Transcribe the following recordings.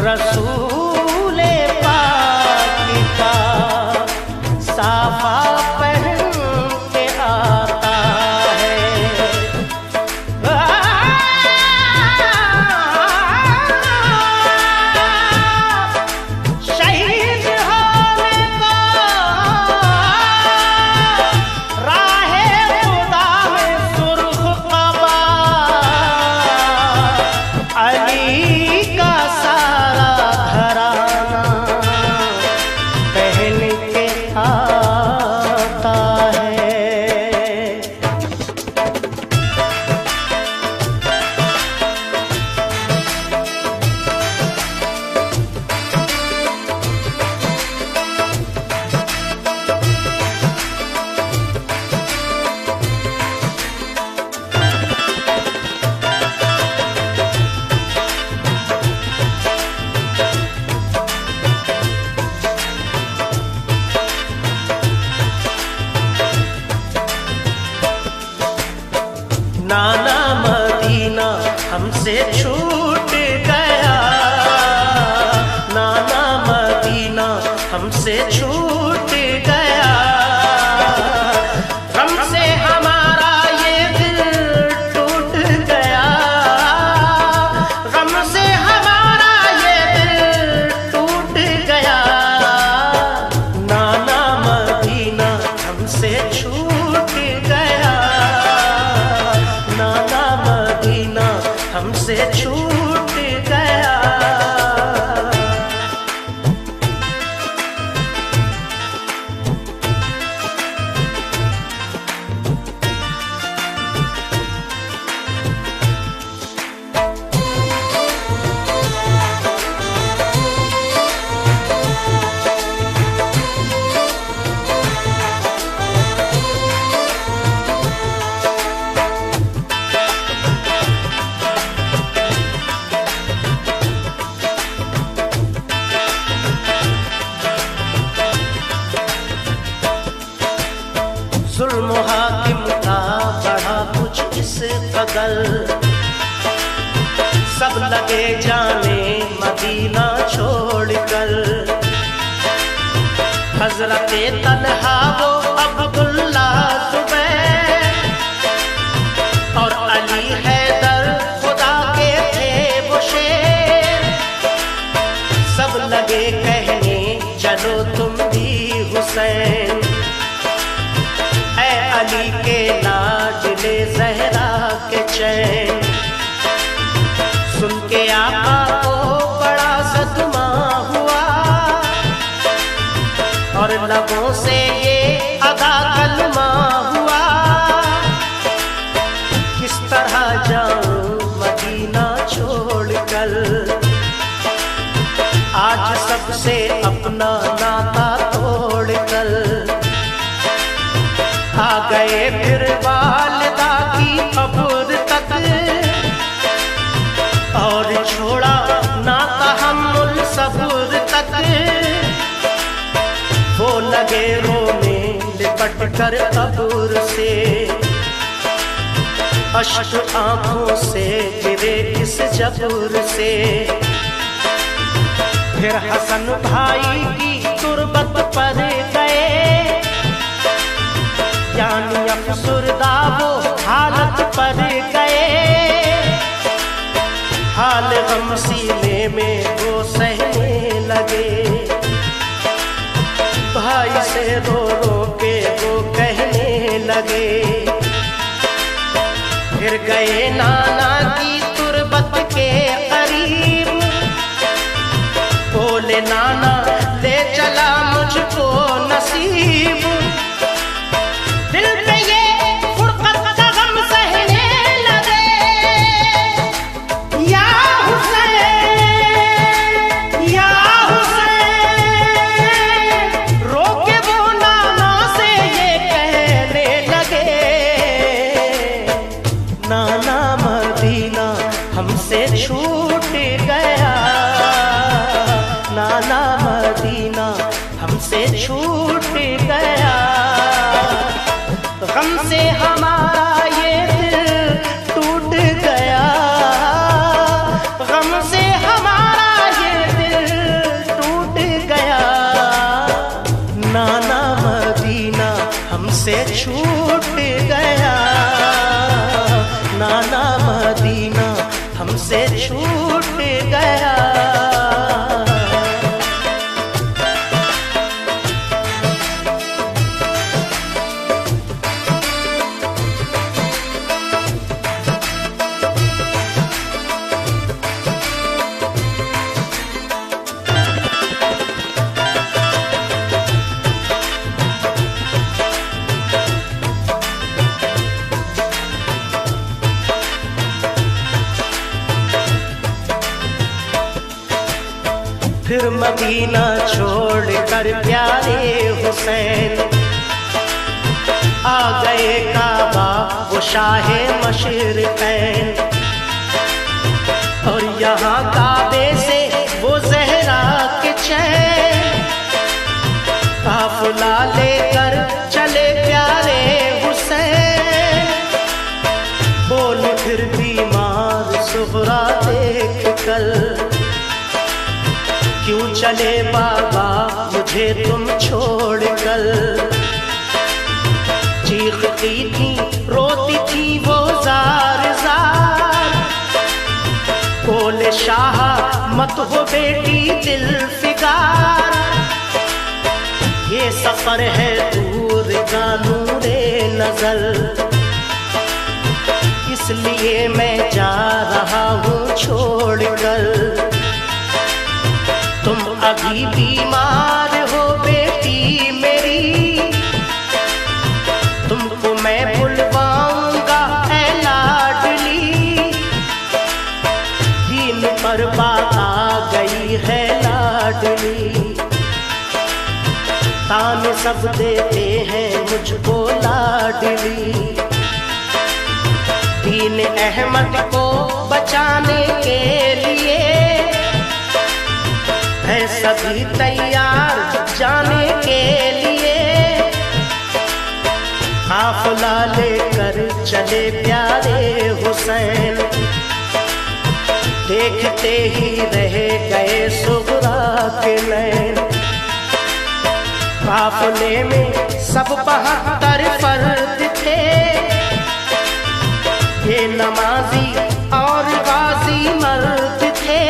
रसूले पाक का साफा पहन के आता है। शहीद होने को राहे खुदा में सुर्ख कबा अली का सारा घराना पहन के आता है। नाना मदीना हमसे छूट गया, नाना मदीना हमसे छूट गया। गम से हमारा ये दिल टूट गया, गम से हमारा ये दिल टूट गया। नाना मदीना हमसे छूट गया, नाना मदीना हमसे छूट गया। जुल्म हाकिम का बढ़ा कुछ इस कदर, सब लगे जाने मदीना छोड़कर। हजरते तन्हा वो अब्दुल्ला जुबैर और अली हैदर खुदा के थे वो शेर। सब लगे कहने चलो तुम भी हुसैन, अली के लाडले ज़हरा के चैन। सुन के आका को बड़ा सदमा हुआ और लबों से ये अदा कलमा हुआ। किस तरह जाऊं मदीना छोड़कर, आज सबसे अपना नाता तोड़कर। आ गए फिर वालिदा की कब्र तक और छोड़ा ना तहम्मुल सब्र तक। वो लगे रोने लिपट कर कब्र से, अश्क आंखों से गिरे इस जब्र से। फिर हसन भाई की तुरबत पर गए, यानी अफसुरदा वो हालत पर गए। हाल गम सीने में वो सहने लगे, भाई से रो रो के वो कहने लगे। फिर गए नाना की तुरबत के करीब, बोले नाना ले चला मुझको नसीब। नाना मदीना हमसे छूट गया, नाना मदीना हमसे छूट गया। गम से हमारा ये दिल टूट गया, गम से हमारा ये दिल फिर मदीना छोड़ कर प्यारे हुसैन आ गए काबा वो शाहे मशरिक़ैन। और यहाँ काबे से वो ज़हरा के चैन काफिला लेकर चले प्यारे हुसैन। बोल फिर बीमार सुगरा देख कर क्यों चले बाबा मुझे तुम छोड़ कर। चीखती थी रोती थी वो जार जार बोले शाह मत हो बेटी दिल फिगार। ये सफर है दूर का नूरे नजर इसलिए मैं जा रहा हूँ छोड़ कर। तुम अभी बीमार हो बेटी मेरी तुमको मैं बुलवाऊंगा ऐ लाडली। दीन पर बात आ गई है लाडली ताने सब देते हैं मुझको लाडली। दीन अहमद को बचाने के लिए है सभी तैयार जाने के लिए। काफिला लेकर चले प्यारे हुसैन देखते ही रह गए सुगरा के नैन। काफिले में सब 72 फर्द थे ये नमाजी और गाजी मर्द थे।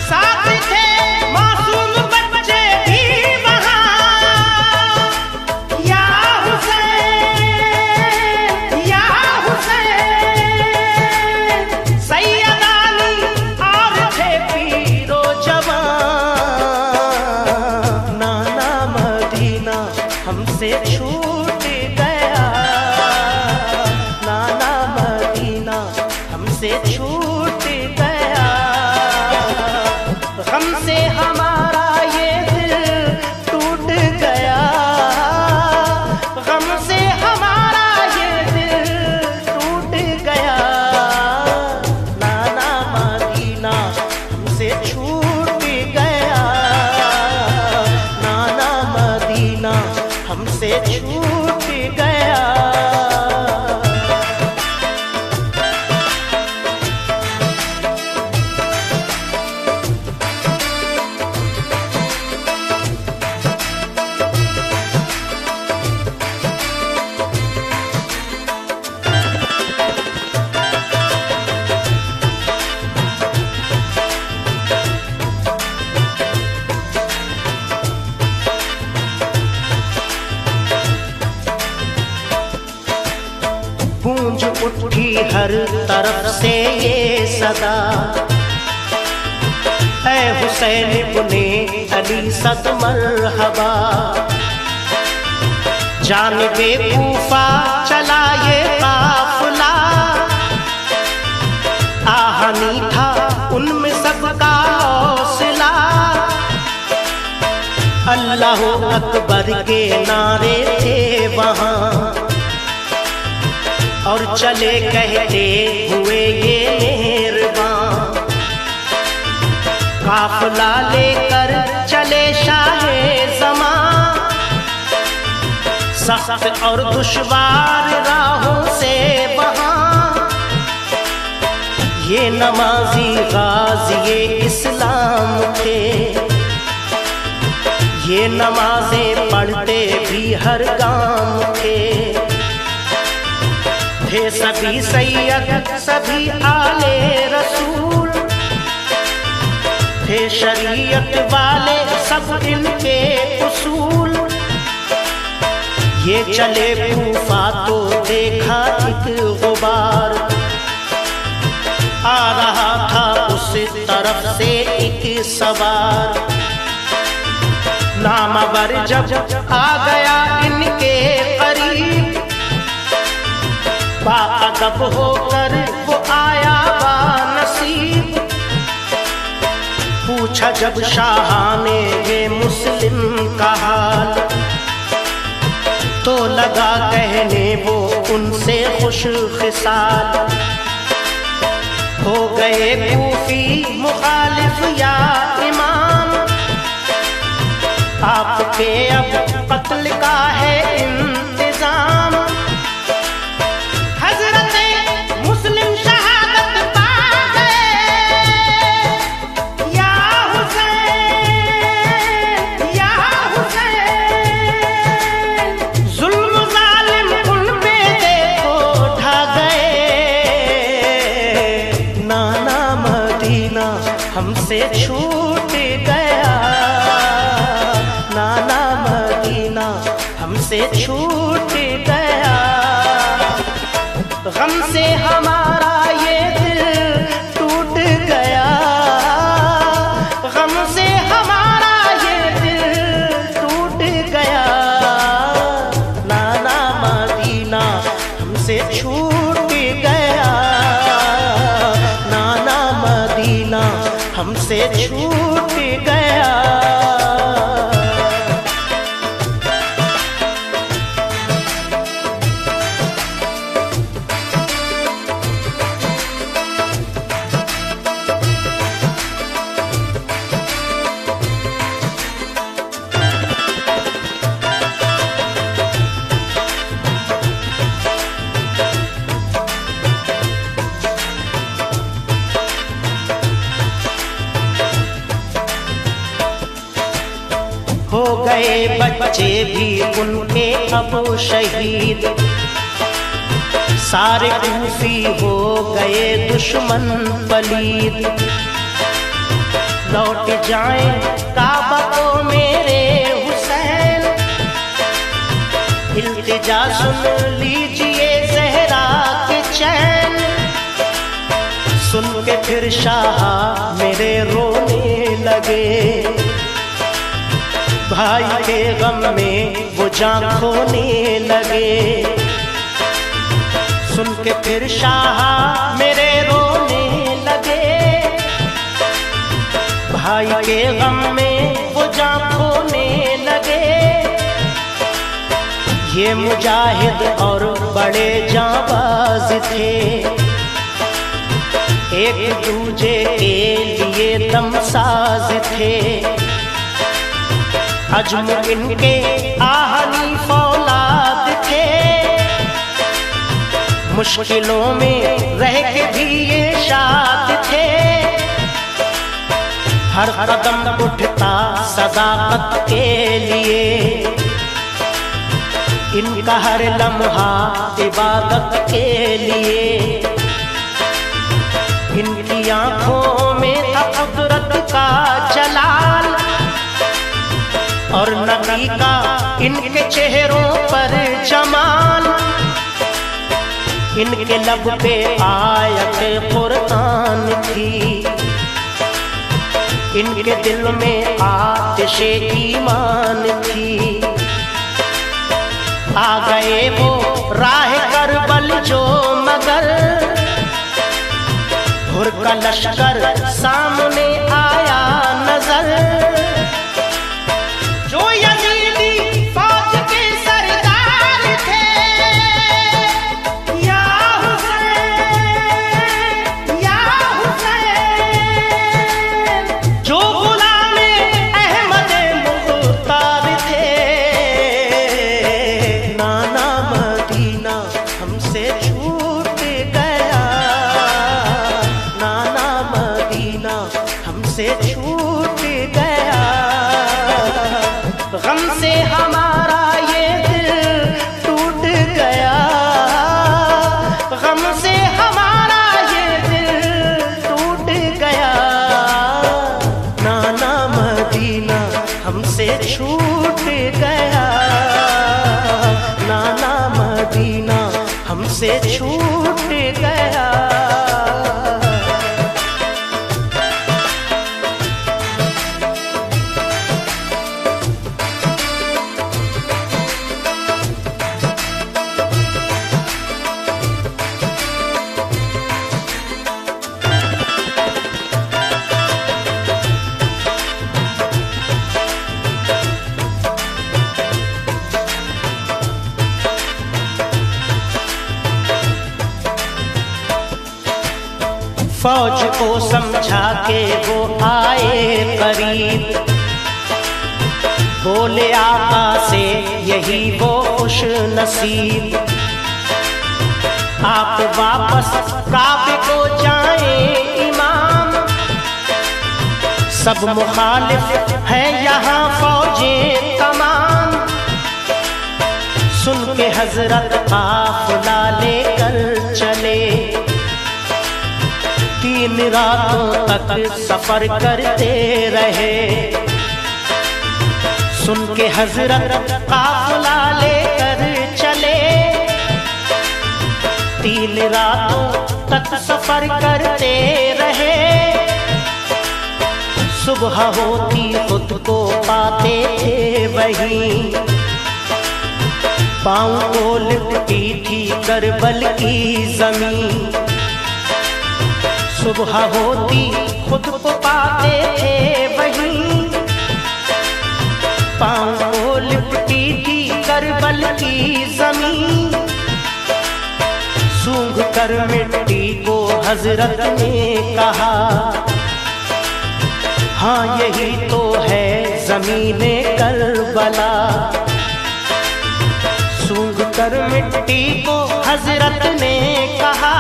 साथ थे मासूम बच्चे भी वहाँ या हुसैन या हुसैन। सैयद अली और थे पीरो जवान। नाना मदीना हमसे छूट गया नाना मदीना हमसे छूट गया। हमसे हमारा ये दिल टूट गया हमसे हमारा ये दिल टूट गया। नाना मदीना हमसे छूट गया नाना मदीना हमसे छूट गया। गूंज उठी हर तरफ से ये सदा ऐ हुसैन इब्ने अली सद मरहबा। जानिबे कूफा चला ये काफिला आहनी था उनमें सबका हौसला। अल्लाह अकबर के नारे थे वहाँ और चले कहते हुए ये मेहरबान। काफिला लेकर चले शाहे ज़मां सख्त और दुश्वार राहों से वहाँ। ये नमाजी गाज़ी इस्लाम थे ये नमाजें पढ़ते भी हर गांव थे। थे सभी सैयद सभी आले रसूल थे शरीयत वाले सब इनके उसूल। ये चले कूफा तो देखा एक गुबार आ रहा था उस तरफ से एक सवार। नामवर जब आ गया इनके करीब बाअदब होकर वो आया बानसीब। पूछा जब शाह ने ये मुस्लिम का हाल, तो लगा कहने वो उनसे खुश खिसाल। हो गए कूफी मुखालिफ या इमाम, आपके अब कत्ल का है इंतजाम। हजरत मुस्लिम शहादत पा गए, या हुसैन या हुसैन। जुल्म जालिम उन पे देखो ढा गए। नाना मदीना हमसे छूट गया, नाना मदीना हमसे छूट गया। गम से हमारा ये दिल टूट गया, गम से हमारा ये दिल टूट गया। नाना मदीना हमसे छूट गया, नाना मदीना हमसे छूट गया। हो गए बच्चे भी उनके अब शहीद, सारे कूफी हो गए दुश्मन पलीद। लौट जाएं काबा को मेरे हुसैन, इल्तिजा सुन लीजिए ज़हरा के चैन। सुन के फिर शाह मेरे रोने लगे, भाई के गम में वो जान खोने लगे। सुन के फिर शाह मेरे रोने लगे, भाई के गम में वो जान खोने लगे। ये मुजाहिद और बड़े जाबाज थे, एक दूजे के लिए दमसाज थे। अजम इनके आहनी फौलाद थे, मुश्किलों में रह के भी ये शाद थे। हर कदम उठता सदाकत के लिए, इनका हर लम्हा इबादत के लिए। इनकी आंखों में था कुदरत का जलाल, और नबी का इनके चेहरों पर जमाल। इनके लब पे आयत कुरान थी, इनके दिल में आतिशे ईमान थी। आ गए वो राह करबल जो मगर, हुर का लश्कर सामने आया नजर। जो यजीदी फौज के सरदार थे, या हुसैन या हुसैन। जो गुलामे अहमद मुख्तार थे, नाना मदीना हमसे छूट गया, नाना मदीना हमसे छूट गया। गम से हमारा ये दिल टूट गया, गम से हमारा ये दिल टूट गया। नाना मदीना हमसे छूट गया, नाना मदीना हमसे छूट गया। को समझा के वो आए करीब, बोले आका से यही वो खुश नसीब, आप वापस काबे को जाएं इमाम, सब मुखालिफ है यहाँ फौजें तमाम। सुन के हजरत काफिला लेकर चले, 3 रातों तक सफर करते रहे। सुन के हजरत काफिला लेकर चले, 3 रातों तक सफर करते रहे। सुबह होती खुद को पाते थे वहीं, पाँव को लिपटी थी करबल की जमीन। सुबह होती खुद को पाते थे वहीं, पाँव को लिपटी थी करबल की जमीन। सूंघ कर मिट्टी को हजरत ने कहा, हाँ यही तो है ज़मीने करबला। सूंघ कर मिट्टी को हजरत ने कहा,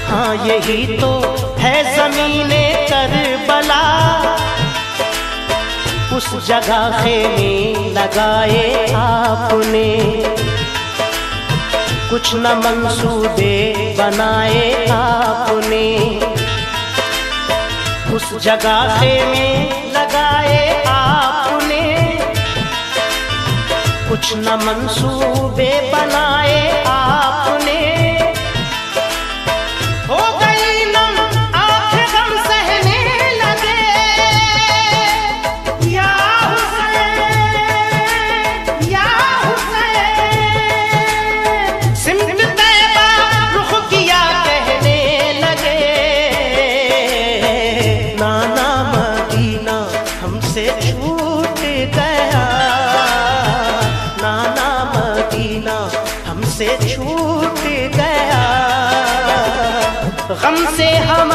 हाँ यही तो है ज़मीने करबला। उस जगह खेमे लगाए आपने, कुछ न मंसूबे बनाए आपने। उस जगह खेमे लगाए आपने, कुछ न मंसूबे बनाए आपने। हो गई नम आंखें गम सहने लगे, या हुसैन या हुसैन। सिमत तैबा रुख किया कहने लगे, नाना मदीना हमसे छूट गया, नाना मदीना हमसे छूट गया। गम से हम